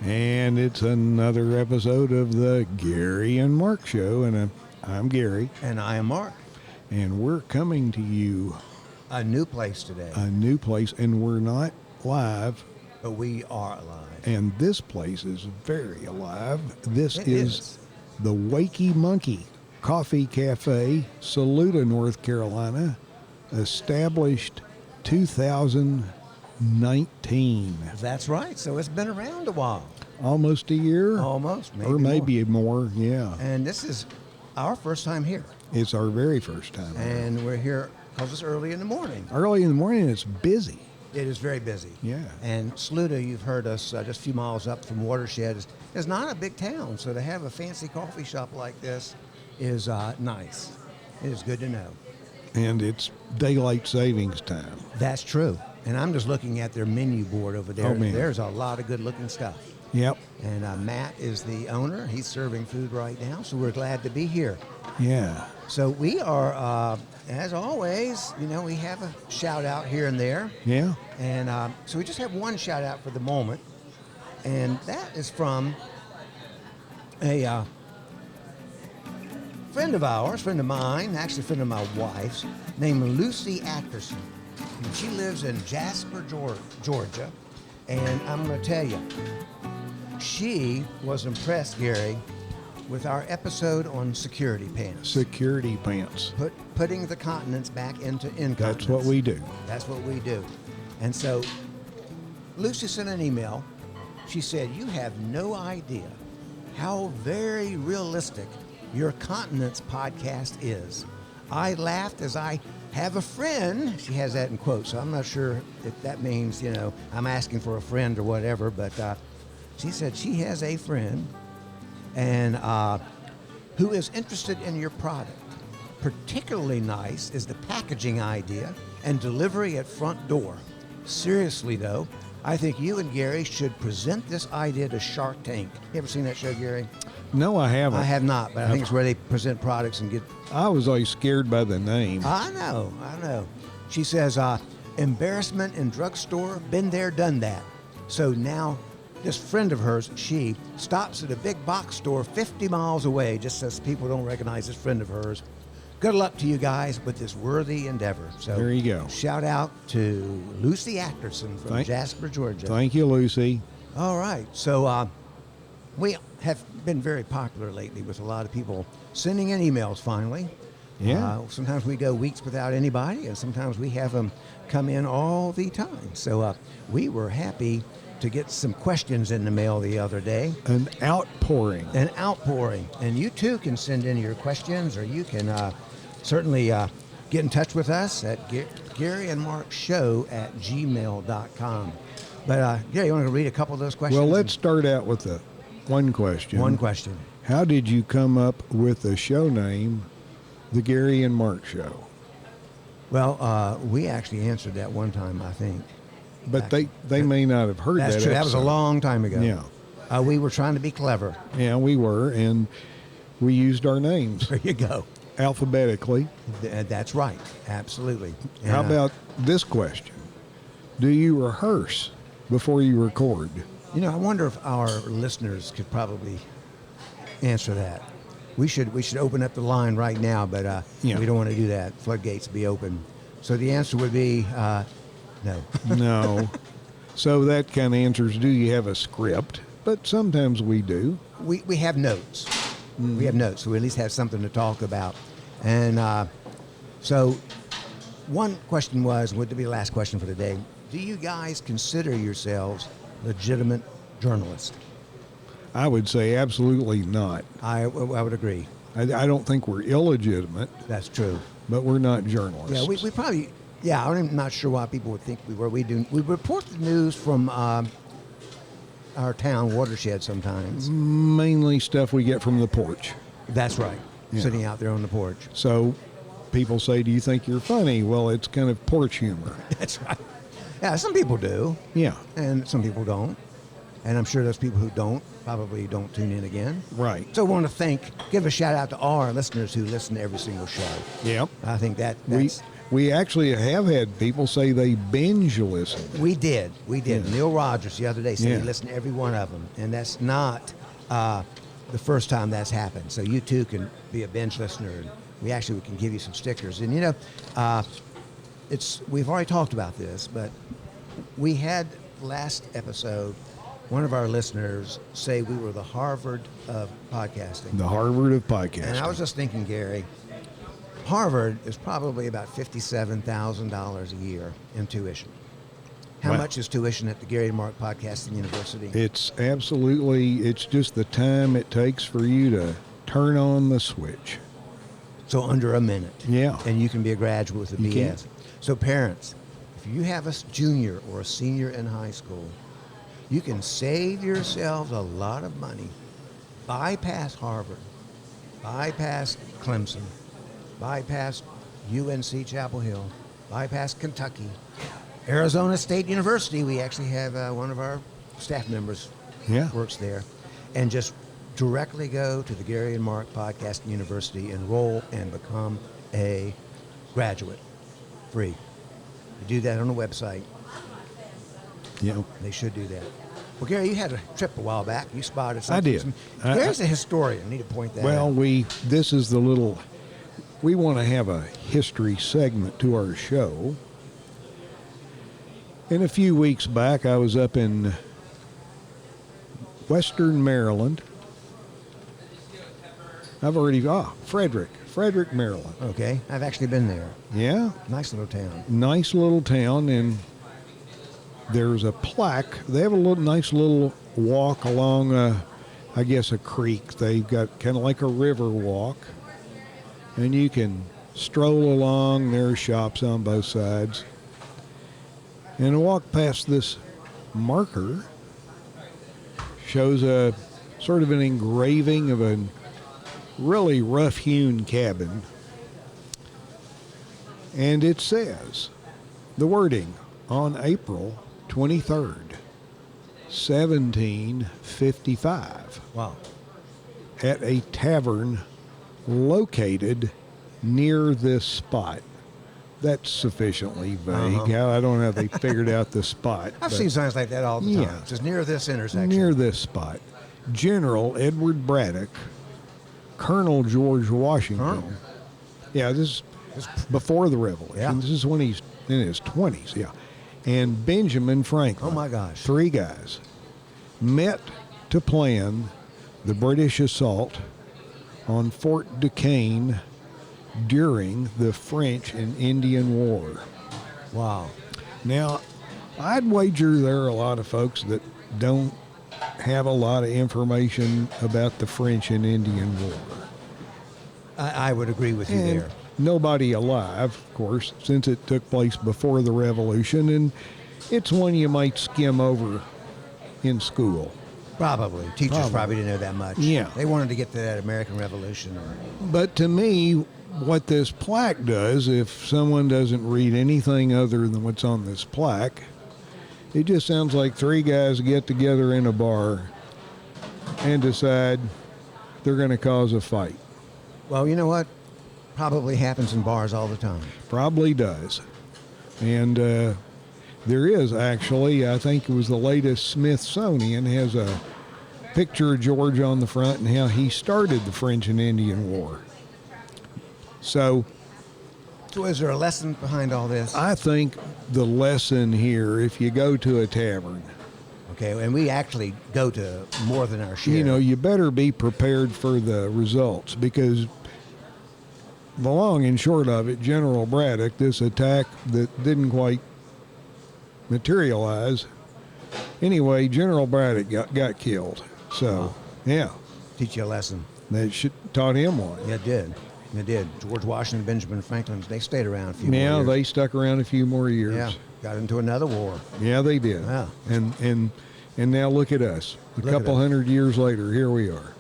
And it's another episode of the Gary and Mark Show, and I'm Gary. And I am Mark. And we're coming to you. A new place today. A new place, and we're not live. But we are alive. And this place is very alive. This It is the Wakey Monkey Coffee Cafe, Saluda, North Carolina, established 2019. That's right. So it's been around a while. Almost a year? Almost. Maybe more, yeah. And this is our first time here. It's our very first time here. And we're here because it's early in the morning. Early in the morning, it's busy. It is very busy. Yeah. And Saluda, you've heard us just a few miles up from Watershed, is not a big town. So to have a fancy coffee shop like this is nice. It is good to know. And it's daylight savings time. That's true. And I'm just looking at their menu board over there. Oh, man. There's a lot of good-looking stuff. Yep. And Matt is the owner. He's serving food right now, so we're glad to be here. Yeah. So we are, as always, we have a shout-out here and there. Yeah. And so we just have one shout-out for the moment, and that is from a friend of ours, friend of mine, actually a friend of my wife's, named Lucy Ackerson. And she lives in Jasper, Georgia. And I'm going to tell you, she was impressed, Gary, with our episode on security pants. Security pants. Putting the continents back into incontinence. That's what we do. That's what we do. And so Lucy sent an email. She said, "You have no idea how very realistic your continence podcast is. I laughed as I have a friend." She has that in quotes, so I'm not sure if that means, I'm asking for a friend or whatever, but she said she has a friend and who is interested in your product. Particularly nice is the packaging idea and delivery at front door. Seriously, though, I think you and Gary should present this idea to Shark Tank. You ever seen that show, Gary? No, I haven't. I have not, but I think it's where they present products and get... I was always scared by the name. I know. She says, embarrassment in drugstore, been there, done that. So now, this friend of hers, she stops at a big box store 50 miles away, just so people don't recognize this friend of hers. Good luck to you guys with this worthy endeavor. So there you go. Shout out to Lucy Ackerson from Jasper, Georgia. Thank you, Lucy. All right. So we have been very popular lately with a lot of people sending in emails finally. Yeah. Sometimes we go weeks without anybody, and sometimes we have them come in all the time. So we were happy to get some questions in the mail the other day. An outpouring. And you too can send in your questions, or you can certainly get in touch with us at GaryandMarkShow@gmail.com. But Gary, you want to read a couple of those questions? Well, let's start out with one question. One question. How did you come up with the show name, The Gary and Mark Show? Well, we actually answered that one time, I think. But they may not have heard that. That's true. That was a episode. long time ago. Yeah. We were trying to be clever. Yeah, we were, and we used our names There you go. alphabetically. That's right. Absolutely. And, How about this question? Do you rehearse before you record? I wonder if our listeners could probably answer that. We should open up the line right now, but we don't want to do that. Floodgates be open. So the answer would be no. No. So that kind of answers, do you have a script? But sometimes we do. We have notes. We have notes, so we at least have something to talk about. And so one question would be the last question for today. Do you guys consider yourselves legitimate journalists? I would say absolutely not. I would agree. I don't think we're illegitimate, That's true. but we're not journalists. Yeah, we probably, I'm not sure why people would think we were. We report the news from our town watershed sometimes. Mainly stuff we get from the porch. That's right. Yeah. Sitting out there on the porch. So people say, do you think you're funny? Well, it's kind of porch humor. That's right. Yeah, some people do. Yeah. And some people don't. And I'm sure those people who don't probably don't tune in again. Right. So I want to give a shout out to all our listeners who listen to every single show. Yep. I think that's We actually have had people say they binge listen. We did. Yeah. Neil Rogers the other day said Yeah. he listened to every one of them, and that's not the first time that's happened. So you too can be a binge listener, and we can give you some stickers. And we've already talked about this, but we had last episode one of our listeners say we were the Harvard of podcasting. The Harvard of podcasting. And I was just thinking, Gary, Harvard is probably about $57,000 a year in tuition. How Wow. much is tuition at the Gary and Mark Podcasting University? It's just the time it takes for you to turn on the switch. So under a minute. Yeah. And you can be a graduate with a You BS. can. So parents, if you have a junior or a senior in high school, you can save yourselves a lot of money. Bypass Harvard, bypass Clemson, bypass UNC Chapel Hill, bypass Kentucky, Arizona State University. We actually have one of our staff members works there, and just directly go to the Gary and Mark Podcasting University, enroll, and become a graduate free. You do that on the website. Yeah. They should do that. Well, Gary, you had a trip a while back. You spotted I something. did. Gary's a historian. I need to point that Well, out. we want to have a history segment to our show. And a few weeks back, I was up in Western Maryland. Frederick, Maryland. Okay, I've actually been there. Yeah, Nice little town. nice little town, and there's a plaque. They have a nice little walk along, I guess, a creek. They've got kind of like a river walk, and you can stroll along. There are shops on both sides, and walk past this marker shows a sort of an engraving of a really rough-hewn cabin, and it says the wording on April 23rd, 1755, Wow. at a tavern located near this spot. That's sufficiently vague. I don't know how they figured out the spot. I've but seen signs like that all the time. Yeah. Just near this intersection. near this spot. General Edward Braddock, Colonel George Washington. Colonel? Yeah, this is before the Revolution. Yeah. This is when he's in his 20s, yeah. And Benjamin Franklin. Oh, my gosh. 3 guys met to plan the British assault on Fort Duquesne during the French and Indian War. Wow. Now, I'd wager there are a lot of folks that don't have a lot of information about the French and Indian War. I would agree with you And there. nobody alive, of course, since it took place before the Revolution, and it's one you might skim over in school. Probably. Teachers probably didn't know that much. Yeah. They wanted to get to that American Revolution. But to me, what this plaque does, if someone doesn't read anything other than what's on this plaque, it just sounds like 3 guys get together in a bar and decide they're going to cause a fight. Well, you know what? Probably happens in bars all the time. Probably does. And there is actually, I think it was the latest Smithsonian, has a picture of George on the front and how he started the French and Indian War. So Is there a lesson behind all this? I think the lesson here, if you go to a tavern, Okay, and we actually go to more than our share. you know, you better be prepared for the results, because the long and short of it, General Braddock, this attack that didn't quite materialize, anyway, General Braddock got killed. So, yeah, Teach you a lesson. that taught him one. Yeah, it did. It did. George Washington, Benjamin Franklin, they stayed around a few more Yeah, years. they stuck around a few more years. Yeah, got into another war. Yeah, they did. Yeah. And now look at us. A Look at couple us. 100 years later, here we are.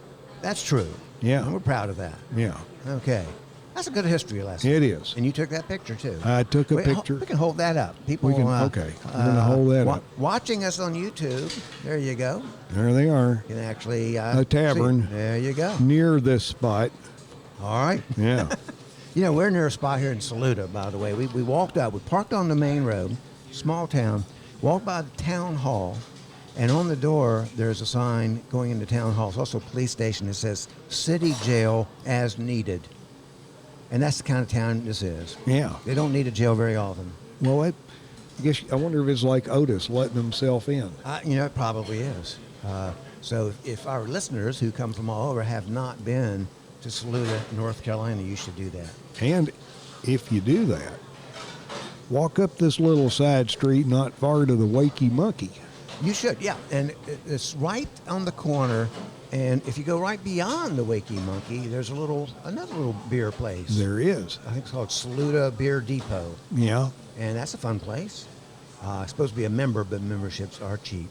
That's true. Yeah. And we're proud of that. Yeah, Okay. That's a good history lesson. it is. And you took that picture, too. I took a Wait, picture. We can hold that up. People, Okay. I'm going to hold that up. Watching us on YouTube, there you go. There they are, You can actually... A tavern. see. There you go. near this spot. All right. Yeah. You know, we're near a spot here in Saluda, by the way. We walked up. We parked on the main road, small town, walked by the town hall, and on the door there's a sign going into town hall. It's also a police station that says City Jail as needed. And that's the kind of town this is. Yeah. They don't need a jail very often. Well, I guess I wonder if it's like Otis letting himself in. You know, it probably is. So if our listeners who come from all over have not been to Saluda, North Carolina, you should do that. And if you do that, walk up this little side street not far to the Wakey Monkey. You should, yeah. And it's right on the corner. And if you go right beyond the Wakey Monkey, there's another little beer place. There is. I think it's called Saluda Beer Depot. Yeah. And that's a fun place. Supposed to be a member, but memberships are cheap.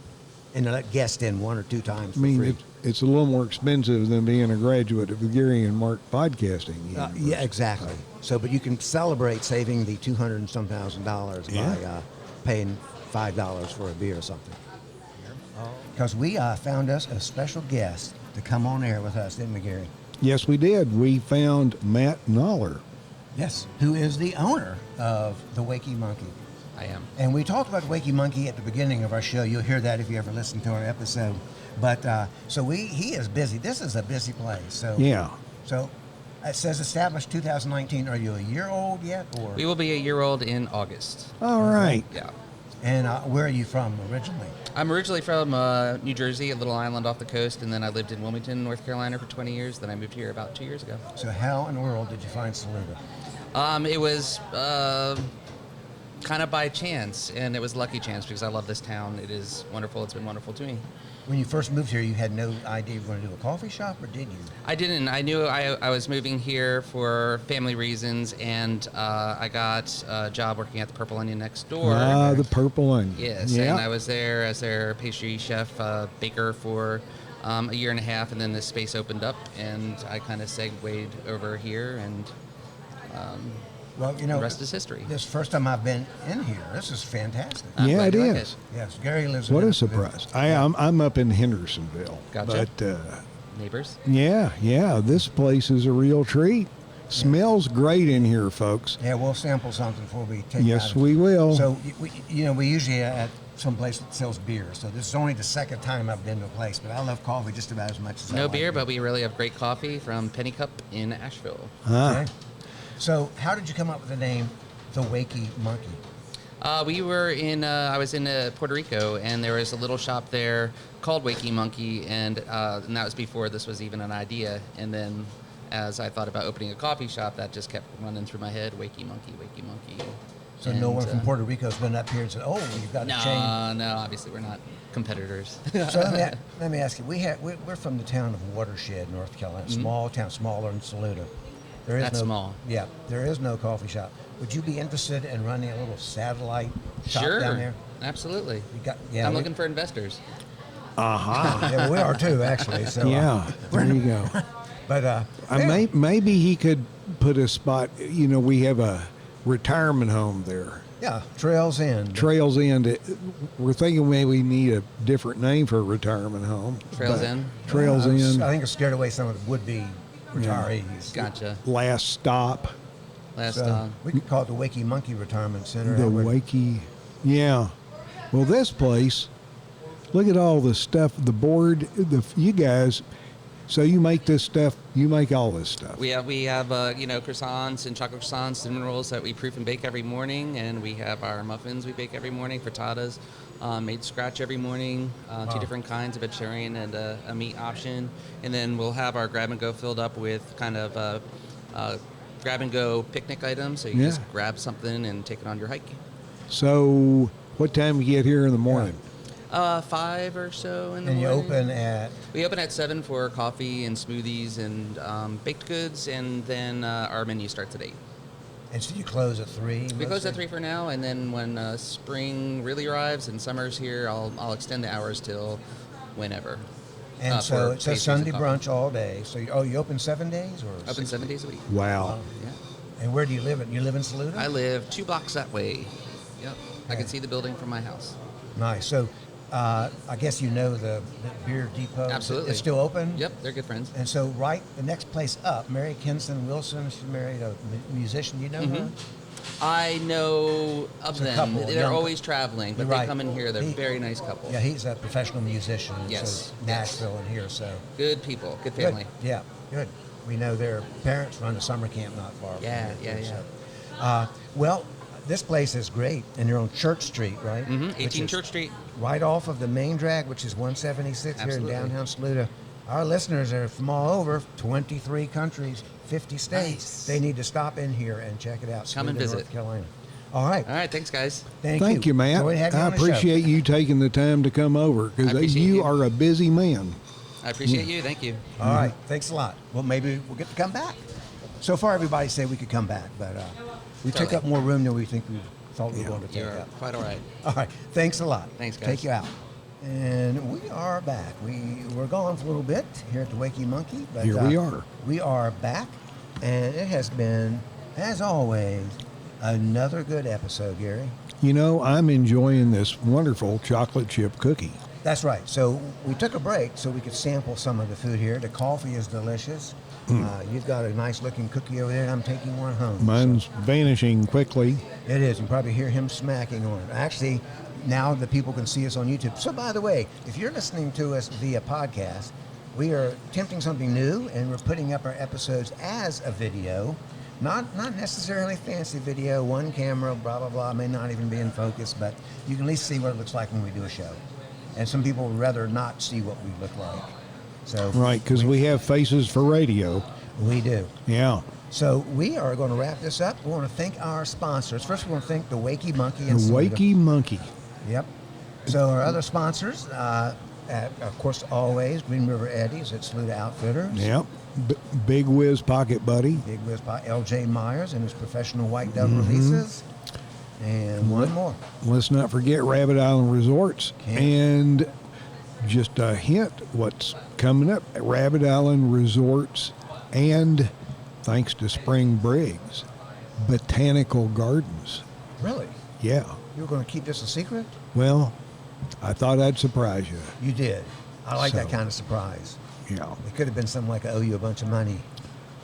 And they let guests in 1 or 2 times for free. It's a little more expensive than being a graduate of the Gary and Mark Podcasting University. Yeah, exactly. So, but you can celebrate saving the $200 and some thousand by paying $5 for a beer or something. Because we found us a special guest to come on air with us, didn't we, Gary? Yes, we did. We found Matt Noller. Yes. Who is the owner of the Wakey Monkey. I am. And we talked about Wakey Monkey at the beginning of our show. You'll hear that if you ever listen to our episode. But he is busy. This is a busy place. So Yeah. So it says established 2019. Are you a year old yet, or? We will be a year old in August. All right. Yeah. And where are you from originally? I'm originally from New Jersey, a little island off the coast, and then I lived in Wilmington, North Carolina for 20 years. Then I moved here about 2 years ago. So how in the world did you find Saluda? It was kind of by chance, and it was lucky chance because I love this town. It is wonderful. It's been wonderful to me. When you first moved here, you had no idea you were going to do a coffee shop, or did you? I didn't. I knew I was moving here for family reasons, and I got a job working at the Purple Onion next door. The Purple Onion. Yes, Yeah. and I was there as their pastry chef, baker for a year and a half, and then this space opened up, and I kind of segued over here, and Well, you know, the rest is history. This is the first time I've been in here. This is fantastic. I'm Yeah, glad it you like is. Yes, Gary lives in What a Hendersonville. surprise. I'm up in Hendersonville. Gotcha. But, Neighbors. yeah, this place is a real treat. Smells great in here, folks. Yeah, we'll sample something before we take it Yes, out. we will. So, we usually at some place that sells beer. So this is only the second time I've been to a place, but I love coffee just about as much as I No like beer, but we really have great coffee from Penny Cup in Asheville. Okay. So how did you come up with the name, the Wakey Monkey? We were I was in Puerto Rico, and there was a little shop there called Wakey Monkey, and that was before this was even an idea. And then as I thought about opening a coffee shop, that just kept running through my head, Wakey Monkey, Wakey Monkey. So no one from Puerto Rico has been up here and said, "Oh, you've got a chain." No, obviously we're not competitors. So let me ask you. We're from the town of Watershed, North Carolina, small town, smaller than Saluda. There is That's small. Yeah, there is no coffee shop. Would you be interested in running a little satellite shop Sure, down there? absolutely. I'm I'm looking for investors. Uh-huh. Yeah, we are too, actually. So Yeah, there you go. But Maybe he could put a spot, we have a retirement home there. yeah, Trails End. Trails End. We're thinking maybe we need a different name for a retirement home. Trails but End? Trails End. I think it scared away some of the would-be retirees. Gotcha. Last stop. Last So we could call it the Wakey Monkey Retirement Center. The That would- Wakey. Yeah. Well, this place, look at all the stuff, the board, you guys. So you make this stuff, you make all this stuff. We have croissants and chocolate croissants, cinnamon rolls that we proof and bake every morning, and we have our muffins we bake every morning, frittatas, made scratch every morning, two different kinds, a vegetarian and a meat option, and then we'll have our grab and go filled up with kind of grab and go picnic items, so you just grab something and take it on your hike. So what time you get here in the morning? 5 or so in the And you morning. open at... We open at 7 for coffee and smoothies and baked goods, and then our menu starts at 8. And so you close at 3? We close at 3 for now, and then when spring really arrives and summer's here, I'll extend the hours till whenever. And so for it says pastries Sunday and brunch coffee. all day. So you open 7 days? Or Open 6 7 days a week. Wow. Yeah. And where do you live? You live in Saluda? I live 2 blocks that way. Yep. I can see the building from my house. Nice. So I guess you know the Beer Depot. Absolutely. It's still open? Yep, they're good friends. And so the next place up, Mary Kinson Wilson, she married a musician. Do you know her? I know of It's a them. couple, They're young- always traveling, but You're they right. come in here. They're a very nice couple. Yeah, he's a professional musician. Yes, So yes. Nashville and here, so. Good people, good Good. family. Yeah, good. We know their parents run a summer camp not far from Yeah, here. yeah, too, so. Well, this place is great, and you're on Church Street, right? Mm-hmm. Which 18 is Church Street. Right off of the main drag, which is 176 Absolutely. here in downtown Saluda. Our listeners are from all over, 23 countries, 50 states. Nice. They need to stop in here and check it out. Come and Saluda, visit. North Carolina. All right. All right, thanks, guys. Thank you, Matt. Enjoyed having you I on the show. appreciate you taking the time to come over I because appreciate you you. are a busy man. I appreciate you. Thank you. All right. Thanks a lot. Well, maybe we'll get to come back. So far, everybody said we could come back, but we took Totally. up more room than we think we thought we were going to take You're up. quite all right. All right. Thanks a lot. Thanks, guys. Take you out. And we are back. We were gone for a little bit here at the Wakey Monkey, but Here we are. We are back, and it has been, as always, another good episode, Gary. You know, I'm enjoying this wonderful chocolate chip cookie. That's right. So we took a break so we could sample some of the food here. The coffee is delicious. You've got a nice looking cookie over there, and I'm taking one home. Mine's vanishing quickly. It is. You can probably hear him smacking on it. Actually, now the people can see us on YouTube. So, by the way, if you're listening to us via podcast, we are attempting something new, and we're putting up our episodes as a video. Not necessarily fancy video, one camera, blah, blah, blah, may not even be in focus, but you can at least see what it looks like when we do a show. And some people would rather not see what we look like. So Right, because we have faces for radio. we do. Yeah. So we are going to wrap this up. We want to thank our sponsors. First, we want to thank the Wakey Monkey The and Saluda. Wakey Monkey. Yep. So our other sponsors, of course, always Green River Eddy's at Saluda Outfitters. Yep. Big Whiz Pocket Buddy. Big Whiz by L.J. Myers and his professional white dove releases. And one more. Let's not forget Rabbit Island Resorts. Can't. And just a hint, what's coming up at Rabbit Island Resorts and, thanks to Spring Briggs, Botanical Gardens. Really? Yeah. You were going to keep this a secret? Well, I thought I'd surprise you. You did. I like that So- kind of surprise. Yeah. It could have been something like I owe you a bunch of money.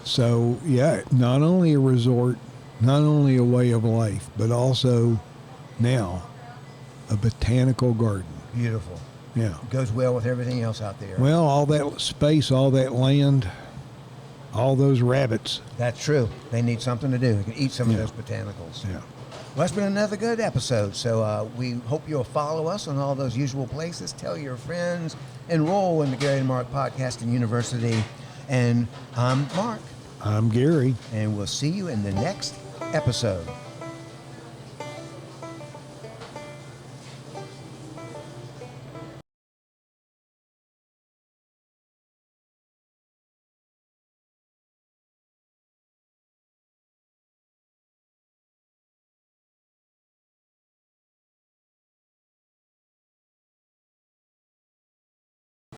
So, yeah, not only a resort, not only a way of life, but also now a botanical garden. Beautiful. Yeah. Goes well with everything else out there. Well, all that space, all that land, all those rabbits. That's true. They need something to do. You can eat some of Yeah. those botanicals. Yeah. Well, it's been another good episode. So we hope you'll follow us on all those usual places. Tell your friends. Enroll in the Gary and Mark Podcasting University. And I'm Mark. I'm Gary. And we'll see you in the next episode.